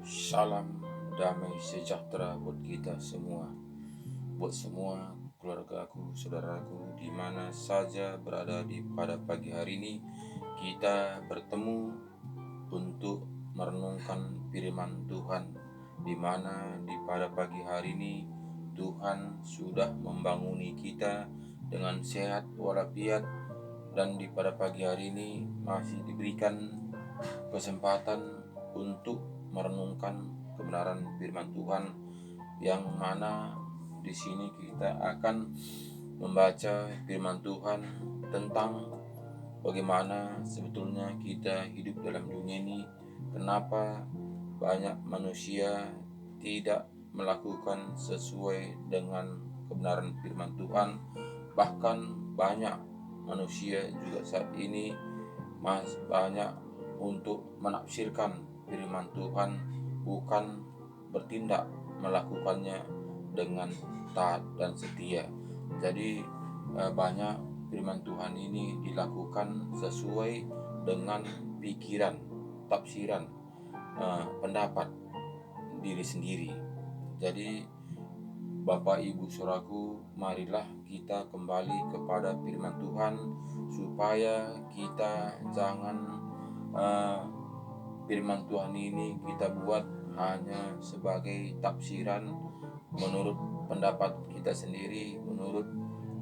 Salam damai sejahtera buat kita semua, buat semua keluargaku, saudaraku, di mana saja berada pada pagi hari ini. Kita bertemu untuk merenungkan firman Tuhan, di mana pada pagi hari ini Tuhan sudah membanguni kita dengan sehat walafiat, dan pada pagi hari ini masih diberikan kesempatan untuk merenungkan kebenaran firman Tuhan, yang mana di sini kita akan membaca firman Tuhan tentang bagaimana sebetulnya kita hidup dalam dunia ini. Kenapa banyak manusia tidak melakukan sesuai dengan kebenaran firman Tuhan, bahkan banyak manusia juga saat ini banyak untuk menafsirkan firman Tuhan, bukan bertindak melakukannya dengan taat dan setia. Jadi banyak firman Tuhan ini dilakukan sesuai dengan pikiran, tafsiran, pendapat diri sendiri. Jadi Bapak Ibu Saudaraku, marilah kita kembali kepada firman Tuhan supaya kita jangan firman Tuhan ini kita buat hanya sebagai tafsiran menurut pendapat kita sendiri, menurut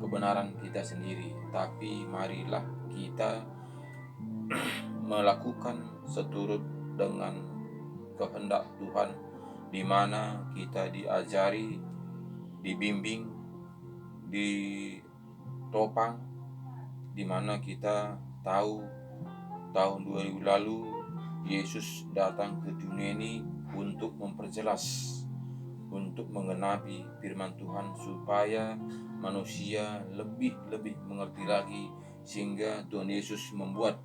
kebenaran kita sendiri. Tapi marilah kita melakukan seturut dengan kehendak Tuhan, di mana kita diajari, dibimbing, ditopang, di mana kita tahu tahun 2000 lalu Yesus datang ke dunia ini untuk memperjelas, untuk menggenapi firman Tuhan supaya manusia lebih mengerti lagi, sehingga Tuhan Yesus membuat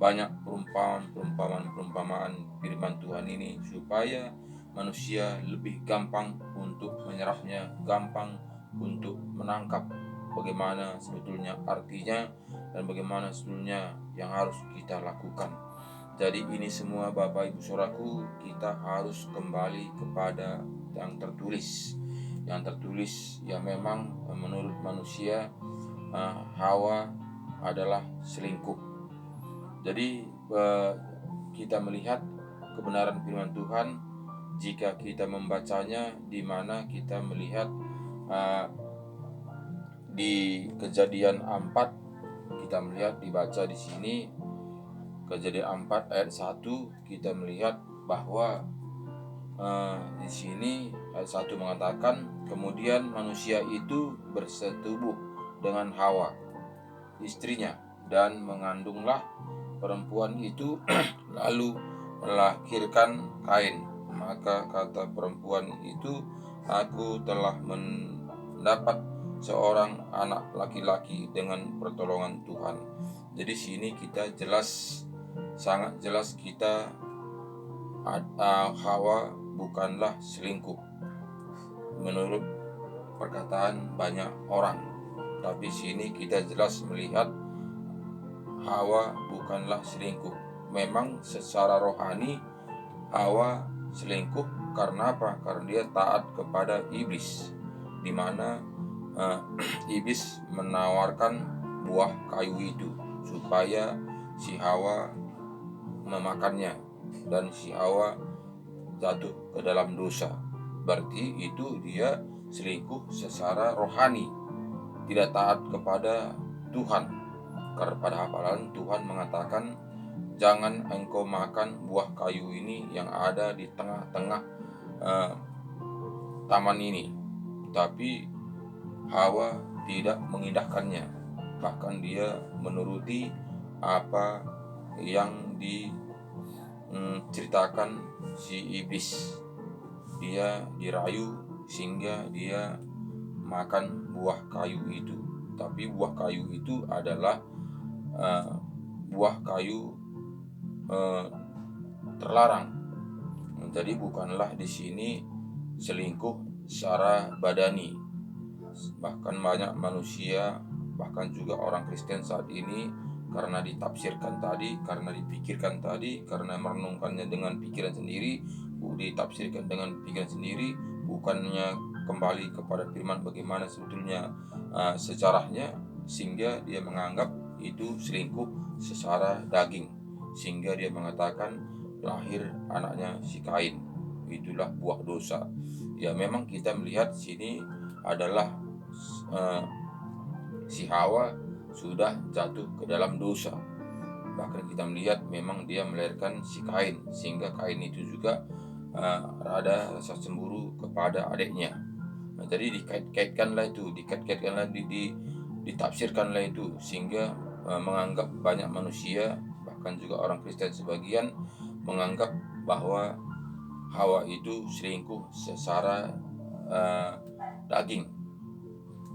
banyak perumpamaan firman Tuhan ini supaya manusia lebih gampang untuk menyerapnya, gampang untuk menangkap bagaimana sebetulnya artinya dan bagaimana sebetulnya yang harus kita lakukan. Jadi ini semua Bapak Ibu Saudaraku, kita harus kembali kepada yang tertulis. Yang tertulis yang memang menurut manusia Hawa adalah selingkuh. Jadi kita melihat kebenaran firman Tuhan jika kita membacanya, di mana kita melihat di Kejadian 4, kita melihat dibaca di sini Kejadian 4 ayat 1, kita melihat bahwa di sini ayat 1 mengatakan, kemudian manusia itu bersetubuh dengan Hawa, istrinya, dan mengandunglah perempuan itu lalu melahirkan Kain. Maka kata perempuan itu, aku telah mendapat seorang anak laki-laki dengan pertolongan Tuhan. Jadi sini kita sangat jelas kita Hawa bukanlah selingkuh menurut perkataan banyak orang. Tapi sini kita jelas melihat Hawa bukanlah selingkuh. Memang secara rohani Hawa selingkuh karena apa? Karena dia taat kepada iblis, di mana iblis menawarkan buah kayu itu supaya si Hawa memakannya dan si Hawa jatuh ke dalam dosa. Berarti itu dia selingkuh secara rohani, tidak taat kepada Tuhan. Karena padahal Tuhan mengatakan, jangan engkau makan buah kayu ini yang ada di tengah-tengah taman ini. Tapi Hawa tidak mengindahkannya, bahkan dia menuruti apa yang diceritakan si iblis. Dia dirayu sehingga dia makan buah kayu itu. Tapi buah kayu itu adalah buah kayu terlarang. Jadi bukanlah di sini selingkuh secara badani. Bahkan banyak manusia, bahkan juga orang Kristen saat ini, karena ditafsirkan tadi, karena dipikirkan tadi, karena merenungkannya dengan pikiran sendiri, ditafsirkan dengan pikiran sendiri, bukannya kembali kepada firman bagaimana sebetulnya sejarahnya, sehingga dia menganggap itu selingkuh secara daging, sehingga dia mengatakan lahir anaknya si Kain, itulah buah dosa. Ya, memang kita melihat sini adalah si Hawa sudah jatuh ke dalam dosa. Bahkan kita melihat memang dia melahirkan si Kain, sehingga Kain itu juga ada rasa cemburu kepada adiknya. Nah, jadi dikait-kaitkanlah itu, ditafsirkanlah itu, sehingga menganggap banyak manusia, bahkan juga orang Kristen sebagian, menganggap bahwa Hawa itu selingkuh secara daging.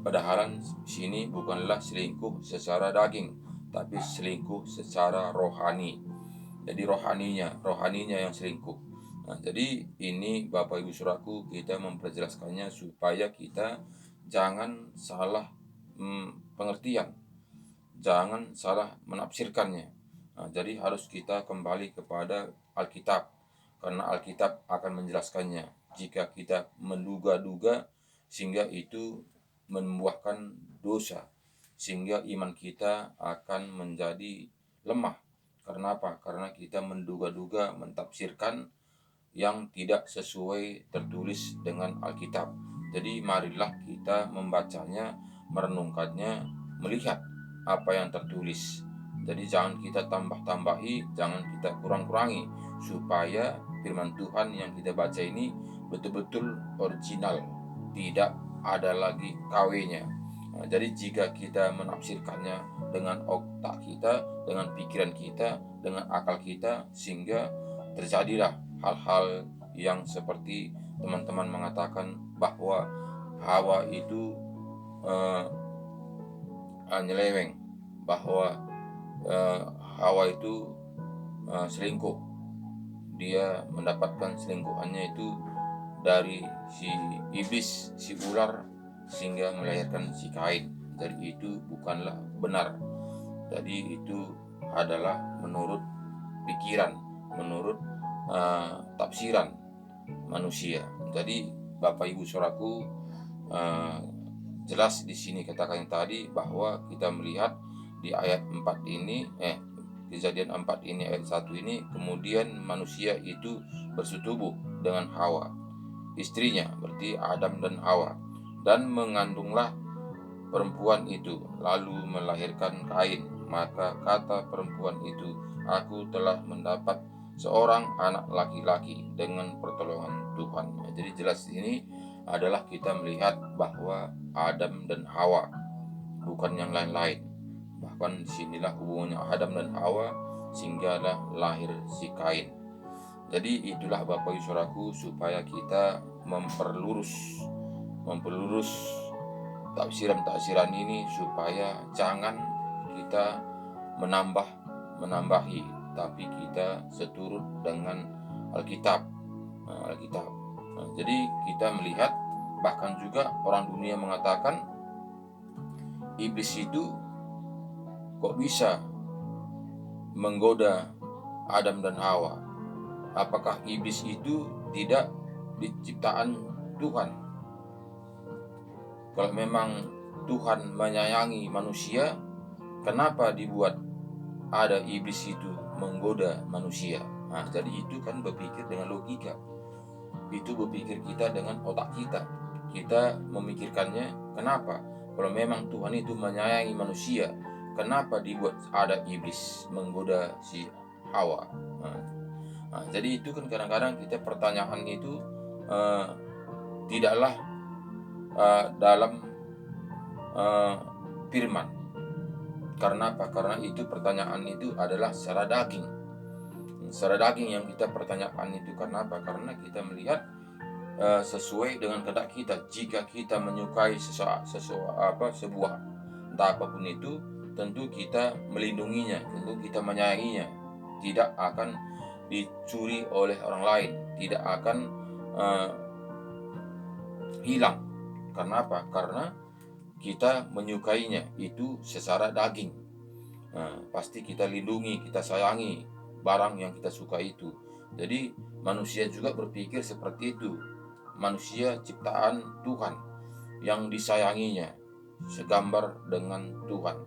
Padahal sini bukanlah selingkuh secara daging, tapi selingkuh secara rohani. Jadi rohaninya yang selingkuh. Nah, jadi ini Bapak Ibu Saudaraku, kita memperjelaskannya supaya kita jangan salah pengertian, jangan salah menafsirkannya. Nah, jadi harus kita kembali kepada Alkitab, karena Alkitab akan menjelaskannya. Jika kita menduga-duga, sehingga itu membuahkan dosa, sehingga iman kita akan menjadi lemah. Karena apa? Karena kita menduga-duga, mentafsirkan yang tidak sesuai tertulis dengan Alkitab. Jadi marilah kita membacanya, merenungkannya, melihat apa yang tertulis. Jadi jangan kita tambah-tambahi, jangan kita kurang-kurangi, supaya firman Tuhan yang kita baca ini betul-betul original, tidak ada lagi KW-nya. Nah, jadi jika kita menafsirkannya dengan otak kita, dengan pikiran kita, dengan akal kita, sehingga terjadilah hal-hal yang seperti teman-teman mengatakan bahwa Hawa itu nyeleweng, bahwa Hawa itu selingkuh. Dia mendapatkan selingkuhannya itu dari si iblis, si ular, sehingga melahirkan si Kain. Jadi itu bukanlah benar. Jadi itu adalah menurut pikiran, menurut tafsiran manusia. Jadi Bapak Ibu Saudaraku, jelas di sini katakan tadi bahwa kita melihat di ayat 4 ini, Kejadian 4 ini ayat 1 ini, kemudian manusia itu bersetubuh dengan Hawa, istrinya, berarti Adam dan Hawa, dan mengandunglah perempuan itu, lalu melahirkan Kain. Maka kata perempuan itu, aku telah mendapat seorang anak laki-laki dengan pertolongan Tuhan. Jadi jelas ini adalah kita melihat bahwa Adam dan Hawa, bukan yang lain-lain. Bahkan disinilah hubungannya Adam dan Hawa, sehinggalah lahir si Kain. Jadi itulah Bapak Ibu Saudaraku, supaya kita memperlurus tafsiran ini, supaya jangan kita menambahi, tapi kita seturut dengan Alkitab. Jadi kita melihat, bahkan juga orang dunia mengatakan iblis itu kok bisa menggoda Adam dan Hawa? Apakah iblis itu tidak diciptaan Tuhan? Kalau memang Tuhan menyayangi manusia, kenapa dibuat ada iblis itu menggoda manusia? Nah, jadi itu kan berpikir dengan logika. Itu berpikir kita dengan otak kita. Kita memikirkannya, kenapa? Kalau memang Tuhan itu menyayangi manusia, kenapa dibuat ada iblis menggoda si Hawa? Nah, jadi itu kan kadang-kadang kita pertanyaan itu tidaklah dalam firman. Karena apa? Karena itu pertanyaan itu adalah secara daging. Secara daging yang kita pertanyakan itu. Karena apa? Karena kita melihat sesuai dengan kehendak kita. Jika kita menyukai sebuah entah apapun itu, tentu kita melindunginya, tentu kita menyayanginya, tidak akan dicuri oleh orang lain, tidak akan hilang. Karena apa? Karena kita menyukainya itu secara daging. Pasti kita lindungi, kita sayangi barang yang kita suka itu, Jadi manusia juga berpikir seperti itu. Manusia ciptaan Tuhan yang disayanginya, segambar dengan Tuhan.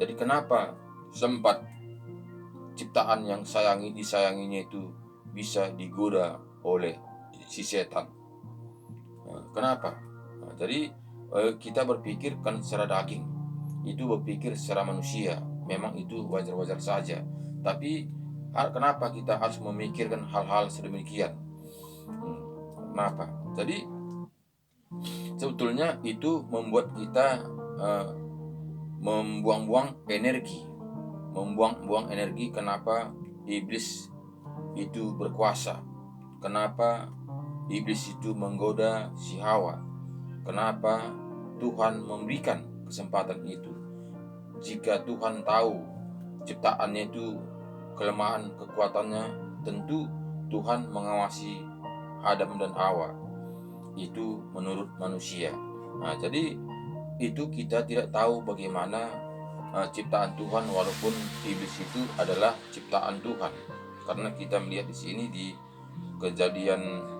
Jadi kenapa sempat ciptaan yang disayanginya itu bisa digoda oleh si setan? Kenapa? Jadi kita berpikir kan secara daging, itu berpikir secara manusia, memang itu wajar-wajar saja. Tapi kenapa kita harus memikirkan hal-hal sedemikian? Kenapa? Jadi sebetulnya itu membuat kita membuang-buang energi, membuang-buang energi. Kenapa iblis itu berkuasa? Kenapa iblis itu menggoda si Hawa? Kenapa Tuhan memberikan kesempatan itu? Jika Tuhan tahu ciptaannya itu kelemahan kekuatannya, tentu Tuhan mengawasi Adam dan Hawa. Itu menurut manusia. Nah, jadi itu kita tidak tahu bagaimana ciptaan Tuhan, walaupun iblis itu adalah ciptaan Tuhan. Karena kita melihat di sini di kejadian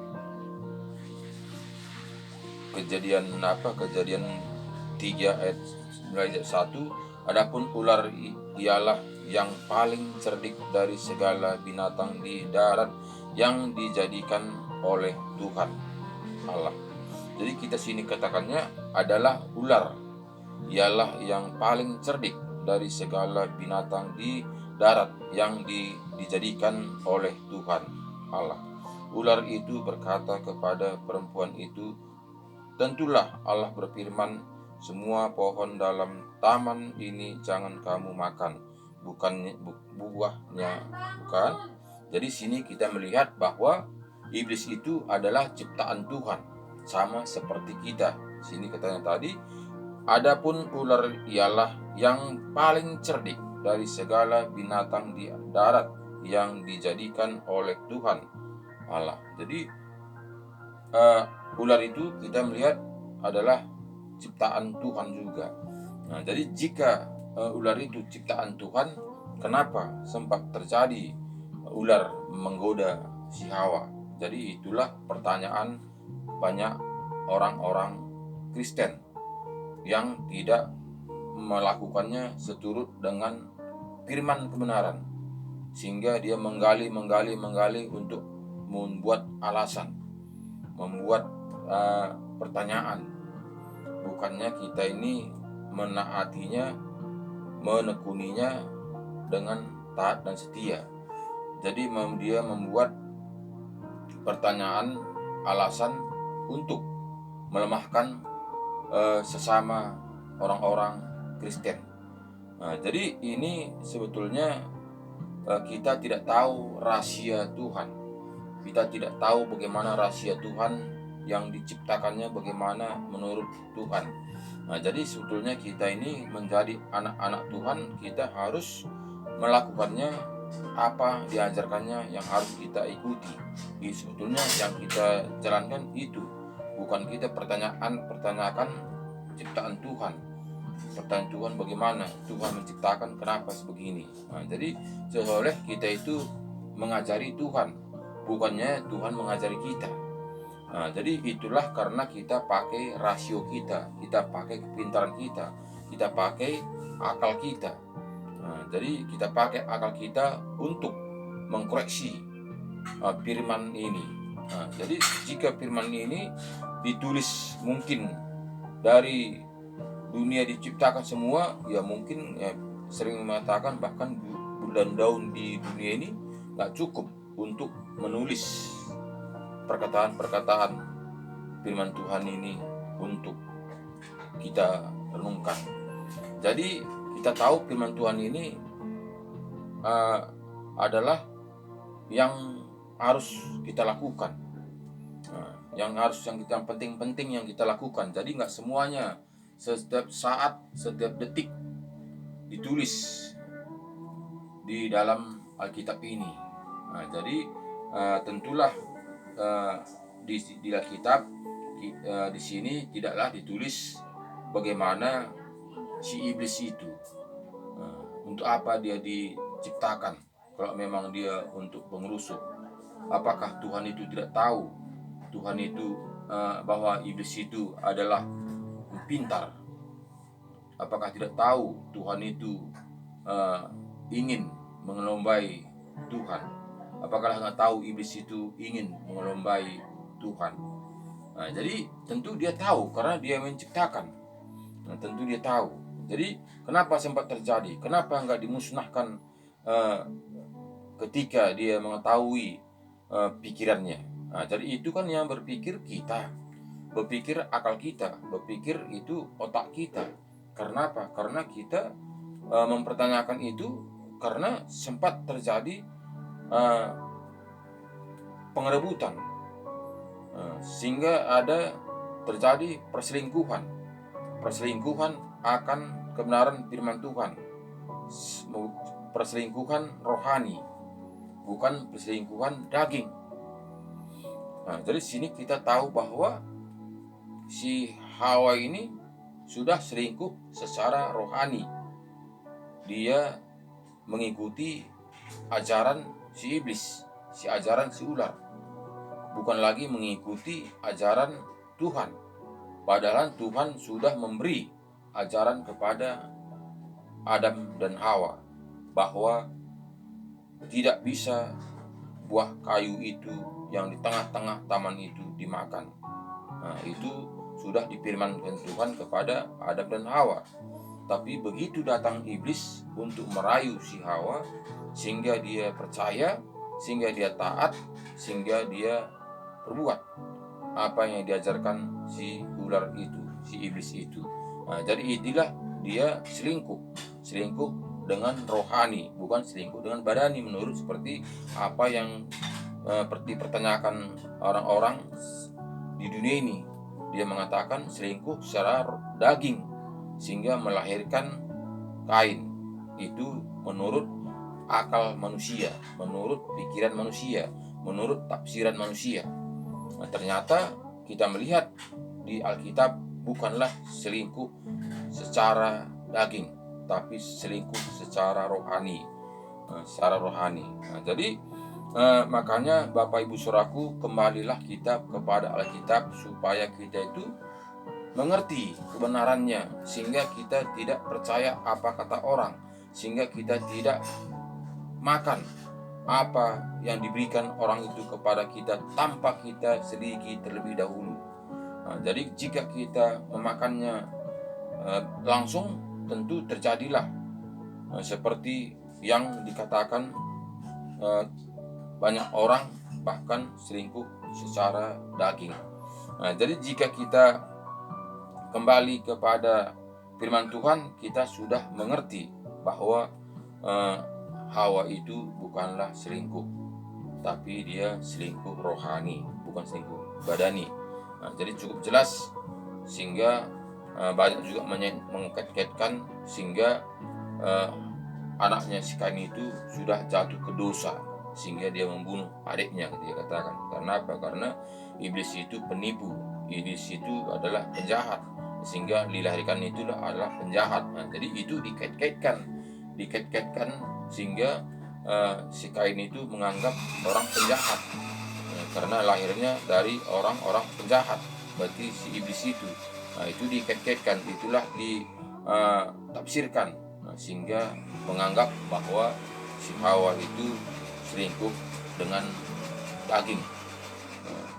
3 ayat 1, adapun ular ialah yang paling cerdik dari segala binatang di darat yang dijadikan oleh Tuhan Allah. Jadi kita sini katakannya adalah ular ialah yang paling cerdik dari segala binatang di darat yang dijadikan oleh Tuhan Allah. Ular itu berkata kepada perempuan itu, tentulah Allah berfirman, semua pohon dalam taman ini jangan kamu makan, buahnya, bukan? Jadi sini kita melihat bahwa iblis itu adalah ciptaan Tuhan, sama seperti kita. Sini katanya tadi, adapun ular ialah yang paling cerdik dari segala binatang di darat yang dijadikan oleh Tuhan Allah. Jadi ular itu kita melihat adalah ciptaan Tuhan juga. Nah, jadi jika ular itu ciptaan Tuhan, kenapa sempat terjadi ular menggoda si Hawa? Jadi itulah pertanyaan banyak orang-orang Kristen yang tidak melakukannya seturut dengan firman kebenaran, sehingga dia menggali untuk membuat alasan, membuat pertanyaan. Bukannya kita ini menaatinya, menekuninya dengan taat dan setia. Jadi dia membuat pertanyaan, alasan untuk melemahkan sesama orang-orang Kristen. Nah, jadi ini sebetulnya kita tidak tahu rahasia Tuhan. Kita tidak tahu bagaimana rahasia Tuhan yang diciptakannya, bagaimana menurut Tuhan. Nah, jadi sebetulnya kita ini menjadi anak-anak Tuhan, kita harus melakukannya apa diajarkannya, yang harus kita ikuti. Jadi sebetulnya yang kita jalankan itu, bukan kita pertanyakan ciptaan Tuhan. Pertanyaan Tuhan, bagaimana Tuhan menciptakan, kenapa sebegini. Nah, jadi seolah kita itu mengajari Tuhan, bukannya Tuhan mengajari kita. Nah, jadi itulah karena kita pakai rasio kita pakai kepintaran kita pakai akal kita. Nah, jadi kita pakai akal kita untuk mengkoreksi firman ini. Nah, jadi jika firman ini ditulis mungkin dari dunia diciptakan semua, ya mungkin sering mengatakan bahkan bulan daun di dunia ini gak cukup untuk menulis perkataan-perkataan firman Tuhan ini untuk kita renungkan. Jadi kita tahu firman Tuhan ini adalah yang harus kita lakukan, yang penting-penting yang kita lakukan. Jadi nggak semuanya setiap saat, setiap detik ditulis di dalam Alkitab ini. Nah, jadi tentulah di Alkitab di sini tidaklah ditulis bagaimana si iblis itu, untuk apa dia diciptakan kalau memang dia untuk pengerusuh. Apakah Tuhan itu tidak tahu Tuhan itu bahwa iblis itu adalah pintar? Apakah tidak tahu Tuhan itu ingin mengelombai Tuhan? Apakah nggak tahu iblis itu ingin mengelombai Tuhan? Nah, jadi tentu dia tahu karena dia menciptakan. Nah, tentu dia tahu. Jadi kenapa sempat terjadi? Kenapa nggak dimusnahkan ketika dia mengetahui pikirannya? Nah, jadi itu kan yang berpikir kita, berpikir akal kita, berpikir itu otak kita. Karena apa? Karena kita mempertanyakan itu karena sempat terjadi pengerebutan, sehingga ada terjadi perselingkuhan akan kebenaran firman Tuhan, perselingkuhan rohani, bukan perselingkuhan daging. Nah, dari sini kita tahu bahwa si Hawa ini sudah selingkuh secara rohani. Dia mengikuti ajaran si iblis, ajaran si ular, bukan lagi mengikuti ajaran Tuhan. Padahal Tuhan sudah memberi ajaran kepada Adam dan Hawa bahwa tidak bisa buah kayu itu yang di tengah-tengah taman itu dimakan. Nah, itu sudah difirmankan Tuhan kepada Adam dan Hawa. Tapi begitu datang iblis untuk merayu si Hawa, sehingga dia percaya, sehingga dia taat, sehingga dia berbuat apa yang diajarkan si ular itu, si iblis itu. Nah, jadi itulah dia selingkuh dengan rohani, bukan selingkuh dengan badani, menurut seperti apa yang dipertanyakan orang-orang di dunia ini. Dia mengatakan selingkuh secara daging sehingga melahirkan Kain. Itu menurut akal manusia, menurut pikiran manusia, menurut tafsiran manusia. Nah, ternyata kita melihat di Alkitab bukanlah selingkuh secara daging, tapi selingkuh secara rohani, Nah, jadi makanya Bapak Ibu Saudaraku, kembalilah kita kepada Alkitab supaya kita itu mengerti kebenarannya, sehingga kita tidak percaya apa kata orang, sehingga kita tidak makan apa yang diberikan orang itu kepada kita tanpa kita selidiki terlebih dahulu. Nah, jadi jika kita memakannya langsung, tentu terjadilah seperti yang dikatakan banyak orang bahkan selingkuh secara daging. Nah, jadi jika kita kembali kepada firman Tuhan, kita sudah mengerti bahwa Hawa itu bukanlah selingkuh, tapi dia selingkuh rohani, bukan selingkuh badani. Nah, jadi cukup jelas, sehingga banyak juga mengkait-kaitkan, sehingga anaknya si Kain itu sudah jatuh ke dosa, sehingga dia membunuh adiknya, dia katakan. Karena apa? Karena iblis itu penipu, iblis itu adalah penjahat, sehingga dilahirkan itu adalah penjahat. Nah, jadi itu dikait-kaitkan sehingga si Kain itu menganggap orang penjahat, karena lahirnya dari orang-orang penjahat, berarti si iblis itu. Nah, itu dikait-kaitkan, itulah ditafsirkan, sehingga menganggap bahwa si Hawa itu selingkuh dengan daging,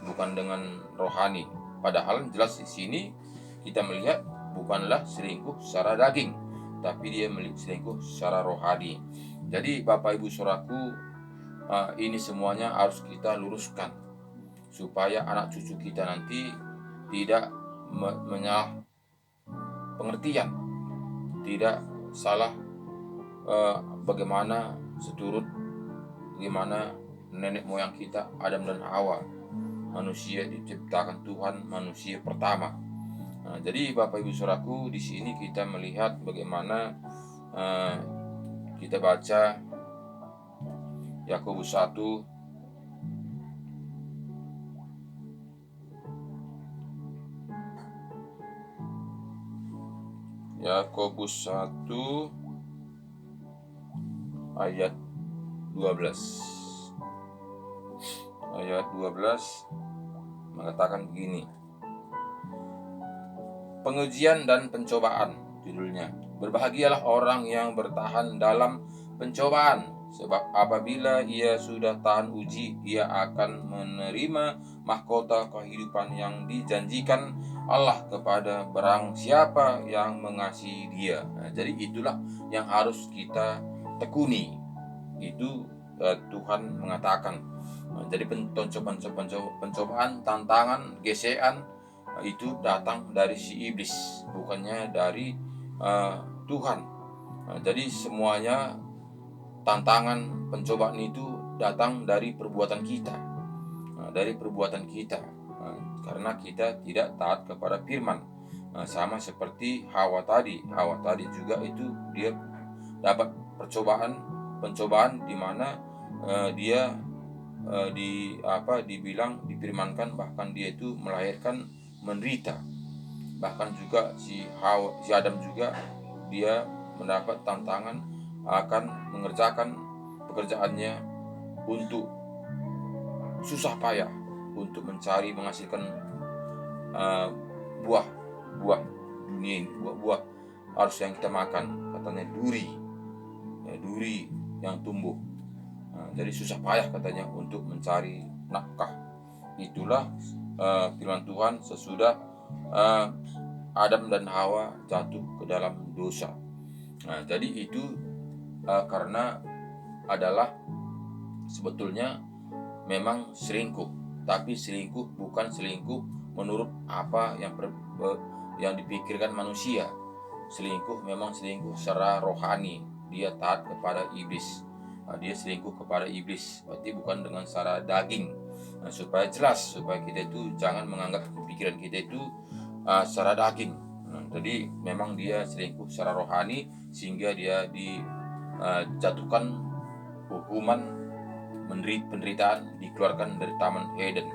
bukan dengan rohani. Padahal jelas di sini kita melihat bukanlah selingkuh secara daging, tapi dia selingkuh secara rohani. Jadi Bapak Ibu Saudaraku, ini semuanya harus kita luruskan supaya anak cucu kita nanti tidak menyalah pengertian, tidak salah bagaimana nenek moyang kita Adam dan Hawa, manusia diciptakan Tuhan, manusia pertama. Nah, jadi Bapak Ibu Saudaraku, di sini kita melihat bagaimana kita baca Yakobus 1 ayat 12. ayat 12 mengatakan begini. Pengujian dan pencobaan judulnya. Berbahagialah orang yang bertahan dalam pencobaan, sebab apabila ia sudah tahan uji, ia akan menerima mahkota kehidupan yang dijanjikan Allah kepada barang siapa yang mengasihi Dia. Nah, jadi itulah yang harus kita tekuni. Itu Tuhan mengatakan. Nah, jadi pencobaan, tantangan, gesekan itu datang dari si iblis, bukannya dari Tuhan. Nah, jadi semuanya tantangan, pencobaan itu datang dari perbuatan kita, karena kita tidak taat kepada firman. Sama seperti Hawa tadi juga itu dia dapat pencobaan di mana dia difirmankan, bahkan dia itu melahirkan menderita. Bahkan juga si Adam juga dia mendapat tantangan akan mengerjakan pekerjaannya untuk susah payah untuk menghasilkan buah dunia ini, buah harus yang kita makan, katanya duri yang tumbuh. Jadi susah payah katanya untuk mencari nafkah. Itulah firman Tuhan sesudah Adam dan Hawa jatuh ke dalam dosa. Jadi itu karena adalah sebetulnya memang selingkuh, tapi selingkuh bukan selingkuh menurut apa yang dipikirkan manusia. Selingkuh memang selingkuh secara rohani, dia taat kepada iblis. Dia selingkuh kepada iblis, berarti bukan dengan secara daging. Supaya jelas, supaya kita itu jangan menganggap pikiran kita itu secara daging. Jadi memang dia selingkuh secara rohani, sehingga dia dijatuhkan hukuman penderitaan, dikeluarkan dari Taman Eden,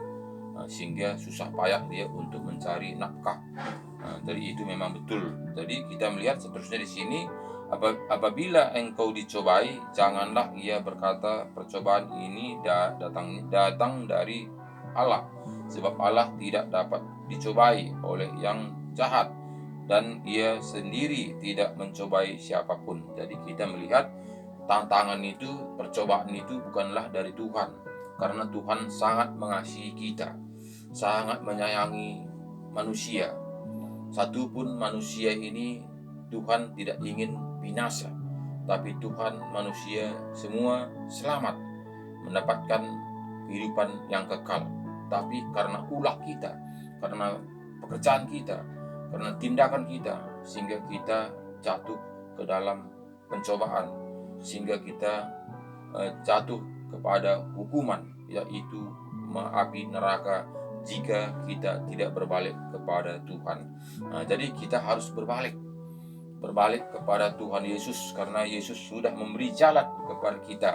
sehingga susah payah dia untuk mencari nafkah. Jadi itu memang betul. Jadi kita melihat seterusnya di sini, apabila engkau dicobai, janganlah ia berkata percobaan ini datang dari Allah, sebab Allah tidak dapat dicobai oleh yang jahat, dan ia sendiri tidak mencobai siapapun. Jadi kita melihat tantangan itu, percobaan itu bukanlah dari Tuhan, karena Tuhan sangat mengasihi kita, sangat menyayangi manusia. Satupun manusia ini Tuhan tidak ingin binasa, tapi Tuhan manusia semua selamat, mendapatkan kehidupan yang kekal. Tapi karena ulah kita, karena pekerjaan kita, karena tindakan kita, sehingga kita jatuh ke dalam pencobaan, sehingga kita jatuh kepada hukuman, yaitu api neraka, jika kita tidak berbalik kepada Tuhan. Jadi kita harus berbalik kepada Tuhan Yesus, karena Yesus sudah memberi jalan kepada kita.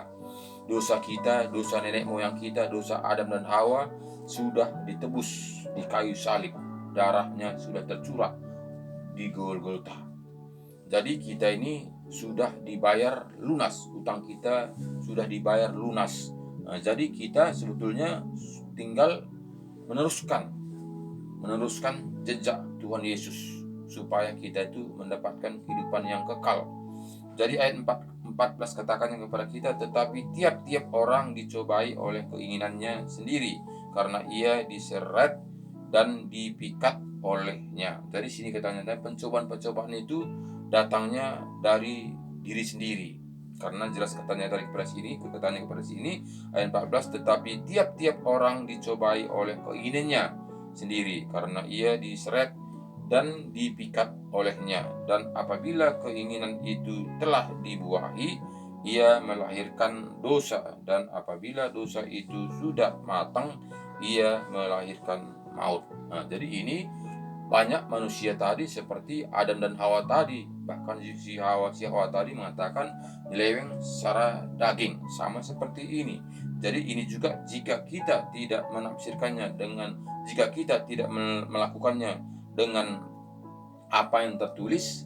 Dosa kita, dosa nenek moyang kita, dosa Adam dan Hawa sudah ditebus di kayu salib. Darahnya sudah tercurah di Golgota. Jadi kita ini sudah dibayar lunas, utang kita sudah dibayar lunas. Jadi kita sebetulnya tinggal meneruskan jejak Tuhan Yesus, supaya kita itu mendapatkan kehidupan yang kekal. Jadi ayat 14 katakannya kepada kita, tetapi tiap-tiap orang dicobai oleh keinginannya sendiri, karena ia diseret dan dipikat olehnya. Dari sini katanya pencobaan itu datangnya dari diri sendiri. Karena jelas katanya kepada sini ayat 14, tetapi tiap-tiap orang dicobai oleh keinginannya sendiri, karena ia diseret dan dipikat olehnya. Dan apabila keinginan itu telah dibuahi, ia melahirkan dosa, dan apabila dosa itu sudah matang, ia melahirkan maut. Jadi ini banyak manusia tadi seperti Adam dan Hawa tadi. Bahkan si Hawa tadi mengatakan nyeleweng secara daging, sama seperti ini. Jadi ini juga jika kita tidak menafsirkannya jika kita tidak melakukannya dengan apa yang tertulis,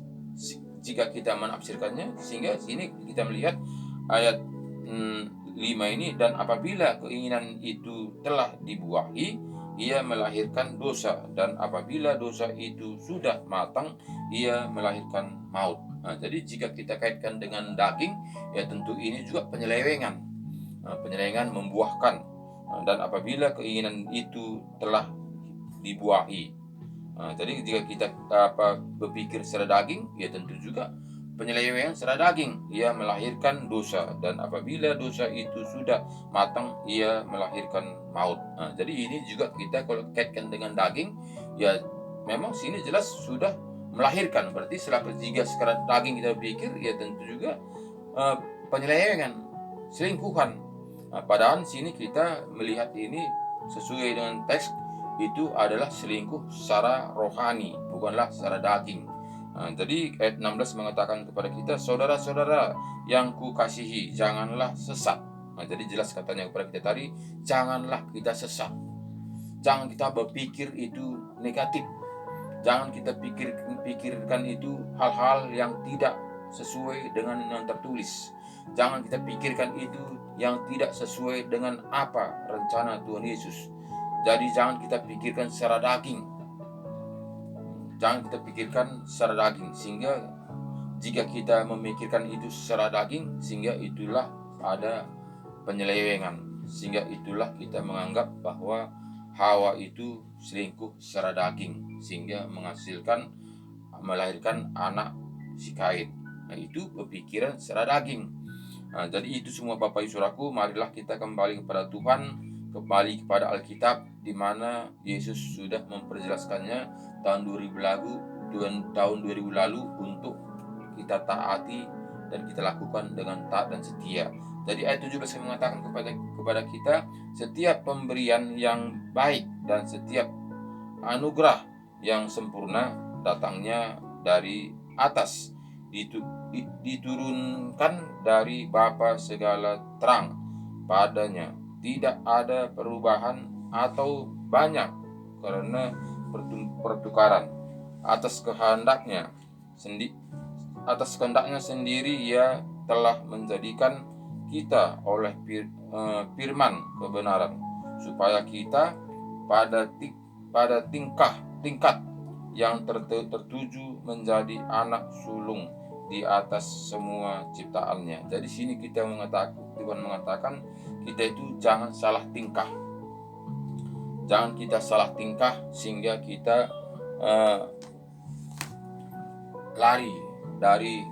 jika kita menafsirkannya, sehingga sini kita melihat ayat 15 5 ini, dan apabila keinginan itu telah dibuahi, ia melahirkan dosa, dan apabila dosa itu sudah matang, ia melahirkan maut. Nah, jadi jika kita kaitkan dengan daging, ya tentu ini juga penyelewengan. Penyelewengan membuahkan, dan apabila keinginan itu telah dibuahi. Jadi jika kita berpikir secara daging, ya tentu juga penyelewengan secara daging, ia melahirkan dosa, dan apabila dosa itu sudah matang, ia melahirkan maut. Jadi ini juga kita kalau kaitkan dengan daging, ya memang sini jelas sudah melahirkan. Berarti jika sekarang daging kita pikir, ya tentu juga penyelewengan, selingkuhan. Padahal sini kita melihat ini sesuai dengan teks, itu adalah selingkuh secara rohani, bukanlah secara daging. Jadi ayat 16 mengatakan kepada kita, saudara-saudara yang kukasihi, janganlah sesat. Jadi jelas katanya kepada kita tadi, janganlah kita sesat. Jangan kita berpikir itu negatif. Jangan kita pikirkan itu hal-hal yang tidak sesuai dengan yang tertulis. Jangan kita pikirkan itu yang tidak sesuai dengan apa rencana Tuhan Yesus. Jadi jangan kita pikirkan secara daging. Jangan kita pikirkan secara daging, sehingga jika kita memikirkan itu secara daging, sehingga itulah ada penyelewengan. Sehingga itulah kita menganggap bahwa Hawa itu selingkuh secara daging, sehingga melahirkan anak si Kain. Itu berpikiran secara daging. Jadi itu semua Bapak Ibu Saudaraku, marilah kita kembali kepada Tuhan, kembali kepada Alkitab, di mana Yesus sudah memperjelaskannya tahun 2000 lalu untuk kita taati dan kita lakukan dengan taat dan setia. Jadi ayat 17 mengatakan kepada kita, setiap pemberian yang baik dan setiap anugerah yang sempurna datangnya dari atas, diturunkan dari Bapa segala terang. Padanya tidak ada perubahan atau banyak karena pertukaran. Atas kehendaknya sendiri ia telah menjadikan kita oleh firman kebenaran, supaya kita pada tingkat yang tertuju menjadi anak sulung di atas semua ciptaannya. Jadi sini Tuhan mengatakan kita itu jangan salah tingkah. Jangan kita salah tingkah sehingga kita lari dari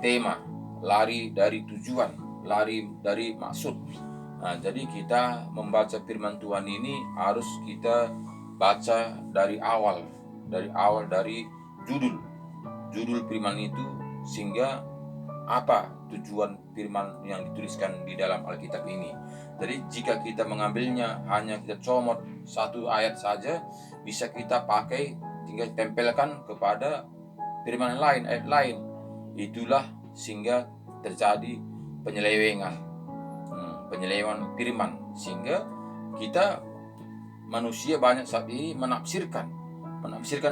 tema, lari dari tujuan, lari dari maksud. Jadi kita membaca firman Tuhan ini harus kita baca dari awal dari judul firman itu, sehingga apa tujuan firman yang dituliskan di dalam Alkitab ini. Jadi jika kita mengambilnya hanya kita comot satu ayat saja, bisa kita pakai tinggal tempelkan kepada firman lain, ayat lain. Itulah sehingga terjadi penyelewengan firman, sehingga kita manusia banyak saat ini menafsirkan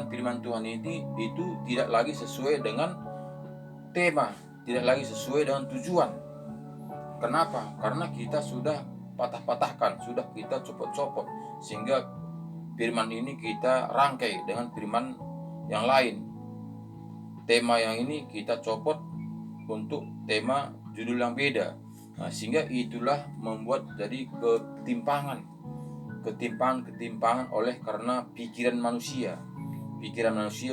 firman Tuhan ini itu tidak lagi sesuai dengan tema, tidak lagi sesuai dengan tujuan. Kenapa? Karena kita sudah patah-patahkan, sudah kita copot-copot, sehingga firman ini kita rangkai dengan firman yang lain. Tema yang ini kita copot untuk tema judul yang beda. Sehingga itulah membuat jadi ketimpangan oleh karena pikiran manusia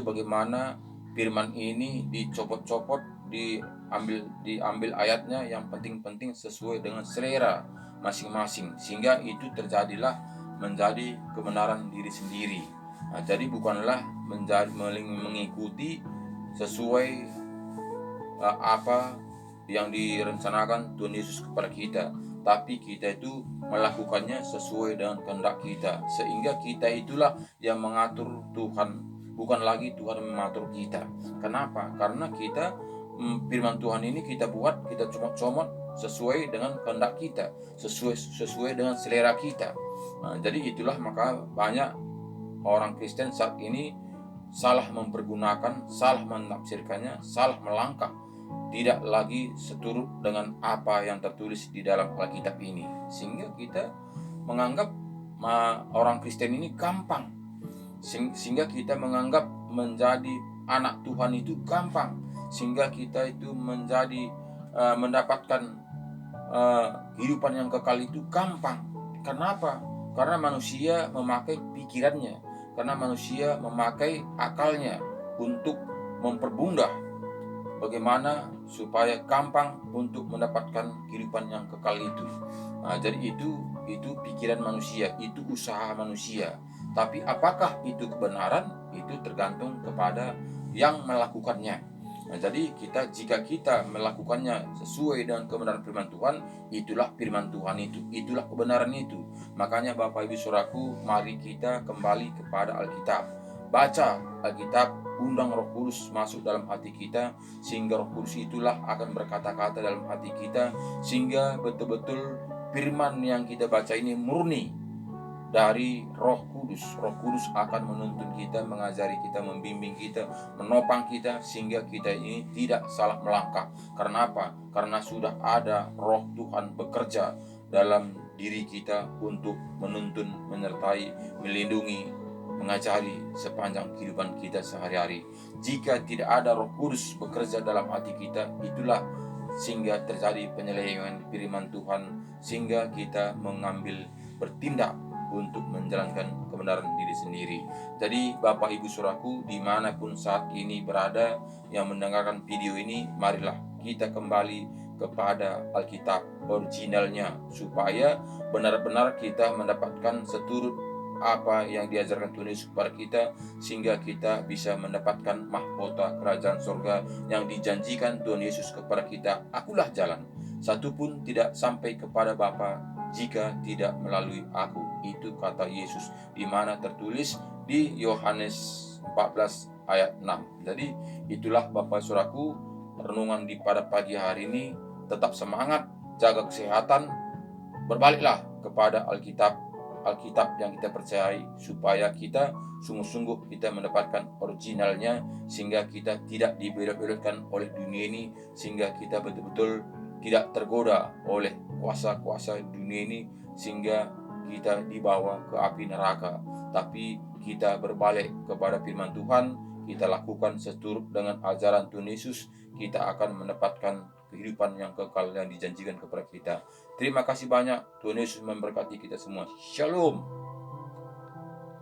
bagaimana firman ini dicopot-copot, diambil ayatnya yang penting-penting sesuai dengan selera masing-masing, sehingga itu terjadilah menjadi kebenaran diri sendiri. Jadi bukanlah mengikuti sesuai apa yang direncanakan Tuhan Yesus kepada kita, tapi kita itu melakukannya sesuai dengan kehendak kita, sehingga kita itulah yang mengatur Tuhan, bukan lagi Tuhan mengatur kita. Kenapa? Karena kita firman Tuhan ini kita comot-comot sesuai dengan kehendak kita, sesuai dengan selera kita. Jadi itulah maka banyak orang Kristen saat ini salah mempergunakan, salah menafsirkannya, salah melangkah tidak lagi seturut dengan apa yang tertulis di dalam Alkitab ini, sehingga kita menganggap orang Kristen ini gampang, sehingga kita menganggap menjadi anak Tuhan itu gampang, sehingga kita itu menjadi mendapatkan kehidupan yang kekal itu gampang. Kenapa? Karena manusia memakai pikirannya, karena manusia memakai akalnya untuk memperbundah bagaimana supaya gampang untuk mendapatkan kehidupan yang kekal itu. Jadi itu pikiran manusia, itu usaha manusia. Tapi apakah itu kebenaran? Itu tergantung kepada yang melakukannya. Jadi jika kita melakukannya sesuai dengan kebenaran firman Tuhan, itulah firman Tuhan itu, itulah kebenaran itu. Makanya Bapak Ibu Saudaraku, mari kita kembali kepada Alkitab. Baca Alkitab, undang Roh Kudus masuk dalam hati kita, sehingga Roh Kudus itulah akan berkata-kata dalam hati kita, sehingga betul-betul firman yang kita baca ini murni dari Roh Kudus. Roh Kudus akan menuntun kita, mengajari kita, membimbing kita, menopang kita, sehingga kita ini tidak salah melangkah. Karena apa? Karena sudah ada Roh Tuhan bekerja dalam diri kita untuk menuntun, menyertai, melindungi, mengajari sepanjang kehidupan kita sehari-hari. Jika tidak ada Roh Kudus bekerja dalam hati kita, itulah sehingga terjadi penyelewengan firman Tuhan, sehingga kita mengambil bertindak untuk menjalankan kebenaran diri sendiri. Jadi Bapak Ibu Saudaraku, dimanapun saat ini berada yang mendengarkan video ini, marilah kita kembali kepada Alkitab originalnya, supaya benar-benar kita mendapatkan seturut apa yang diajarkan Tuhan Yesus kepada kita, sehingga kita bisa mendapatkan mahkota kerajaan surga yang dijanjikan Tuhan Yesus kepada kita. Akulah jalan, satu pun tidak sampai kepada Bapa jika tidak melalui aku. Itu kata Yesus, di mana tertulis di Yohanes 14 ayat 6. Jadi itulah Bapak Saudaraku, renungan di pada pagi hari ini. Tetap semangat, jaga kesehatan, berbaliklah kepada Alkitab yang kita percayai, supaya kita sungguh-sungguh kita mendapatkan originalnya, sehingga kita tidak dibelok-belokkan oleh dunia ini, sehingga kita betul-betul tidak tergoda oleh kuasa-kuasa dunia ini, sehingga kita dibawa ke api neraka. Tapi kita berbalik kepada firman Tuhan, kita lakukan seturut dengan ajaran Tuhan Yesus, kita akan mendapatkan kehidupan yang kekal yang dijanjikan kepada kita. Terima kasih banyak. Tuhan Yesus memberkati kita semua. Shalom.